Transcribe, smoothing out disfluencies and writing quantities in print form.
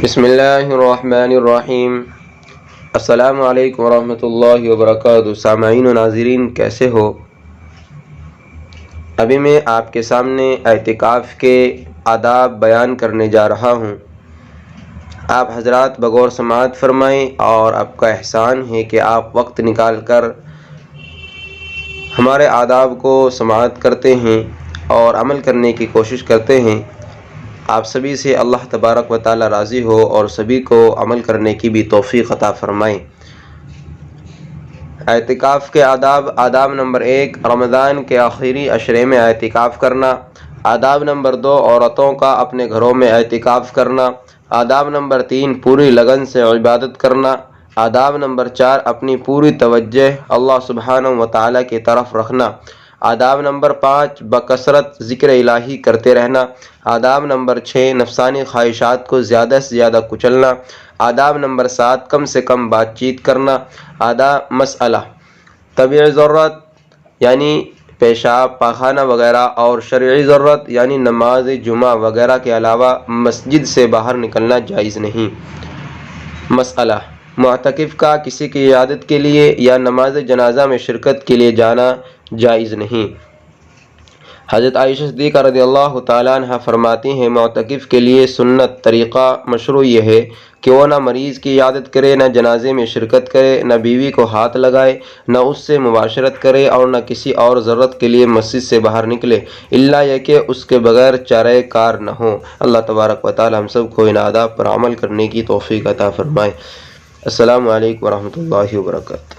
بسم اللہ الرحمن الرحیم۔ السلام علیکم ورحمۃ اللہ وبرکاتہ۔ سامعین و ناظرین، کیسے ہو؟ ابھی میں آپ کے سامنے اعتکاف کے آداب بیان کرنے جا رہا ہوں۔ آپ حضرات بغور سماعت فرمائیں، اور آپ کا احسان ہے کہ آپ وقت نکال کر ہمارے آداب کو سماعت کرتے ہیں اور عمل کرنے کی کوشش کرتے ہیں۔ آپ سبھی سے اللہ تبارک و تعالی راضی ہو اور سبھی کو عمل کرنے کی بھی توفیق عطا فرمائیں۔ اعتکاف کے آداب نمبر 1، رمضان کے آخری عشرے میں اعتکاف کرنا۔ آداب نمبر 2، عورتوں کا اپنے گھروں میں اعتکاف کرنا۔ آداب نمبر 3، پوری لگن سے عبادت کرنا۔ آداب نمبر 4، اپنی پوری توجہ اللہ سبحانہ و تعالی کی طرف رکھنا۔ آداب نمبر 5، بکثرت ذکر الہی کرتے رہنا۔ آداب نمبر 6، نفسانی خواہشات کو زیادہ سے زیادہ کچلنا۔ آداب نمبر 7، کم سے کم بات چیت کرنا۔ مسئلہ طبیعی ضرورت یعنی پیشاب پاخانہ وغیرہ، اور شرعی ضرورت یعنی نماز جمعہ وغیرہ کے علاوہ مسجد سے باہر نکلنا جائز نہیں۔ مسئلہ معتکف کا کسی کی عیادت کے لیے یا نماز جنازہ میں شرکت کے لیے جانا جائز نہیں۔ حضرت عائشہ صدیقہ رضی اللہ تعالیٰ عنہ فرماتی ہیں، معتکف کے لیے سنت طریقہ مشروع یہ ہے کہ وہ نہ مریض کی عیادت کرے، نہ جنازے میں شرکت کرے، نہ بیوی کو ہاتھ لگائے، نہ اس سے مباشرت کرے، اور نہ کسی اور ضرورت کے لیے مسجد سے باہر نکلے، الا یہ کہ اس کے بغیر چارہ کار نہ ہو۔ اللہ تبارک و تعالی ہم سب کو ان آداب پر عمل کرنے کی توفیق عطا فرمائے۔ السلام علیکم ورحمۃ اللہ وبرکاتہ۔